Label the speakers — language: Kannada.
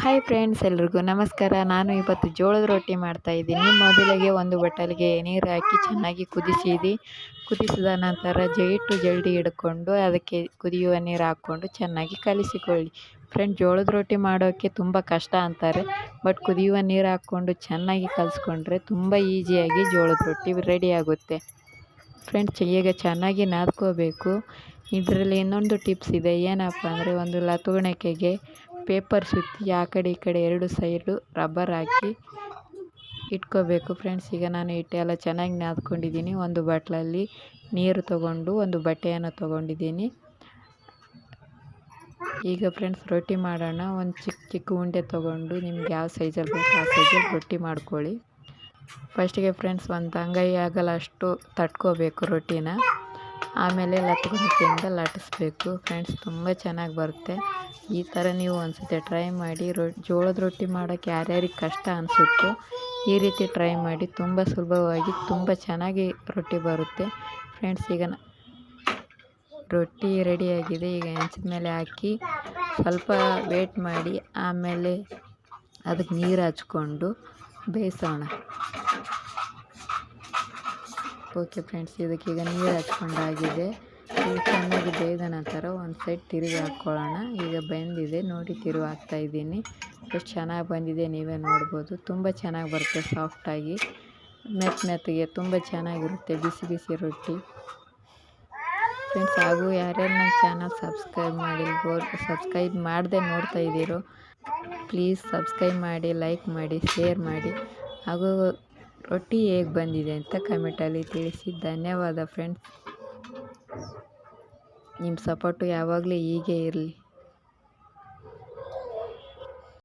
Speaker 1: ಹಾಯ್ ಫ್ರೆಂಡ್ಸ್, ಎಲ್ರಿಗೂ ನಮಸ್ಕಾರ. ನಾನು ಇವತ್ತು ಜೋಳದ ರೊಟ್ಟಿ ಮಾಡ್ತಾಯಿದ್ದೀನಿ. ಮೊದಲಿಗೆ ಒಂದು ಬಟ್ಟಲಿಗೆ ನೀರು ಹಾಕಿ ಚೆನ್ನಾಗಿ ಕುದಿಸಿದ ನಂತರ ಜಲ್ಡಿ ಹಿಡ್ಕೊಂಡು ಅದಕ್ಕೆ ಕುದಿಯುವ ನೀರು ಹಾಕ್ಕೊಂಡು ಚೆನ್ನಾಗಿ ಕಲಿಸಿಕೊಳ್ಳಿ. ಫ್ರೆಂಡ್ಸ್, ಜೋಳದ ರೊಟ್ಟಿ ಮಾಡೋಕ್ಕೆ ತುಂಬ ಕಷ್ಟ ಅಂತಾರೆ, ಬಟ್ ಕುದಿಯುವ ನೀರು ಹಾಕ್ಕೊಂಡು ಚೆನ್ನಾಗಿ ಕಲಿಸ್ಕೊಂಡ್ರೆ ತುಂಬ ಈಸಿಯಾಗಿ ಜೋಳದ ರೊಟ್ಟಿ ರೆಡಿ ಆಗುತ್ತೆ. ಫ್ರೆಂಡ್ಸ್, ಈಗ ಚೆನ್ನಾಗಿ ನಾದ್ಕೋಬೇಕು. ಇದರಲ್ಲಿ ಇನ್ನೊಂದು ಟಿಪ್ಸ್ ಇದೆ. ಏನಪ್ಪ ಅಂದರೆ, ಒಂದು ಲತುಗಣೆಗೆ ಪೇಪರ್ ಸುತ್ತಿ ಆ ಕಡೆ ಈ ಕಡೆ ಎರಡು ಸೈಡು ರಬ್ಬರ್ ಹಾಕಿ ಇಟ್ಕೋಬೇಕು. ಫ್ರೆಂಡ್ಸ್, ಈಗ ನಾನು ಹಿಟ್ಟೆಲ್ಲ ಚೆನ್ನಾಗಿ ನಾದ್ಕೊಂಡಿದ್ದೀನಿ. ಒಂದು ಬಟ್ಲಲ್ಲಿ ನೀರು ತಗೊಂಡು ಒಂದು ಬಟ್ಟೆಯನ್ನು ತೊಗೊಂಡಿದ್ದೀನಿ. ಈಗ ಫ್ರೆಂಡ್ಸ್, ರೊಟ್ಟಿ ಮಾಡೋಣ. ಒಂದು ಚಿಕ್ಕ ಉಂಡೆ ತೊಗೊಂಡು ನಿಮ್ಗೆ ಯಾವ ಸೈಜಲ್ಲಿ ಬೇಕು ಆ ಸೈಜಲ್ಲಿ ರೊಟ್ಟಿ ಮಾಡ್ಕೊಳ್ಳಿ. ಫಸ್ಟಿಗೆ ಫ್ರೆಂಡ್ಸ್, ಒಂದು ಅಂಗೈ ಆಗಲ್ಲ ಅಷ್ಟು ತಟ್ಕೋಬೇಕು ರೊಟ್ಟಿನ. ಆಮೇಲೆ ಲತುಗಣೆಯಿಂದ ಲಟ್ಟಿಸ್ಬೇಕು. ಫ್ರೆಂಡ್ಸ್, ತುಂಬ ಚೆನ್ನಾಗಿ ಬರುತ್ತೆ. ಈ ಥರ ನೀವು ಒಂದ್ಸತಿ ಟ್ರೈ ಮಾಡಿ. ಜೋಳದ ರೊಟ್ಟಿ ಮಾಡೋಕ್ಕೆ ಯಾರ್ಯಾರಿಗೆ ಕಷ್ಟ ಅನಿಸುತ್ತೋ ಈ ರೀತಿ ಟ್ರೈ ಮಾಡಿ. ತುಂಬ ಸುಲಭವಾಗಿ ತುಂಬ ಚೆನ್ನಾಗಿ ರೊಟ್ಟಿ ಬರುತ್ತೆ. ಫ್ರೆಂಡ್ಸ್, ಈಗ ರೊಟ್ಟಿ ರೆಡಿಯಾಗಿದೆ. ಈಗ ಹೆಂಚಿದ ಮೇಲೆ ಹಾಕಿ ಸ್ವಲ್ಪ ವೇಟ್ ಮಾಡಿ ಆಮೇಲೆ ಅದಕ್ಕೆ ನೀರು ಹಚ್ಕೊಂಡು ಬೇಯಿಸೋಣ. ಓಕೆ ಫ್ರೆಂಡ್ಸ್, ಇದಕ್ಕೀಗ ನೀರು ಹಚ್ಕೊಂಡಾಗಿದೆ. ಇದು ಚೆನ್ನಾಗಿ ಬೇಯ್ದ ನಂತರ ಒಂದು ಸೈಡ್ ತಿರುಗಿ ಹಾಕ್ಕೊಳ್ಳೋಣ. ಈಗ ಬೆಂದಿದೆ ನೋಡಿ, ತಿರುಗಿ ಹಾಕ್ತಾಯಿದ್ದೀನಿ. ಎಷ್ಟು ಚೆನ್ನಾಗಿ ಬಂದಿದೆ ನೀವೇ ನೋಡ್ಬೋದು. ತುಂಬ ಚೆನ್ನಾಗಿ ಬರುತ್ತೆ, ಸಾಫ್ಟಾಗಿ ಮೆತ್ತಗೆ ತುಂಬ ಚೆನ್ನಾಗಿರುತ್ತೆ ಬಿಸಿ ಬಿಸಿ ರೊಟ್ಟಿ. ಫ್ರೆಂಡ್ಸ್, ಹಾಗೂ ಯಾರ್ಯಾರು ನನ್ನ ಚಾನಲ್ ಸಬ್ಸ್ಕ್ರೈಬ್ ಮಾಡದೆ ನೋಡ್ತಾ ಇದ್ದೀರೋ ಪ್ಲೀಸ್ ಸಬ್ಸ್ಕ್ರೈಬ್ ಮಾಡಿ, ಲೈಕ್ ಮಾಡಿ, ಶೇರ್ ಮಾಡಿ. ಹಾಗೂ ರೊಟ್ಟಿ ಹೇಗೆ ಬಂದಿದೆ ಅಂತ ಕಮೆಂಟಲ್ಲಿ ತಿಳಿಸಿ. ಧನ್ಯವಾದ ಫ್ರೆಂಡ್ಸ್. ನಿಮ್ಮ ಸಪೋರ್ಟು ಯಾವಾಗಲೂ ಹೀಗೆ ಇರಲಿ.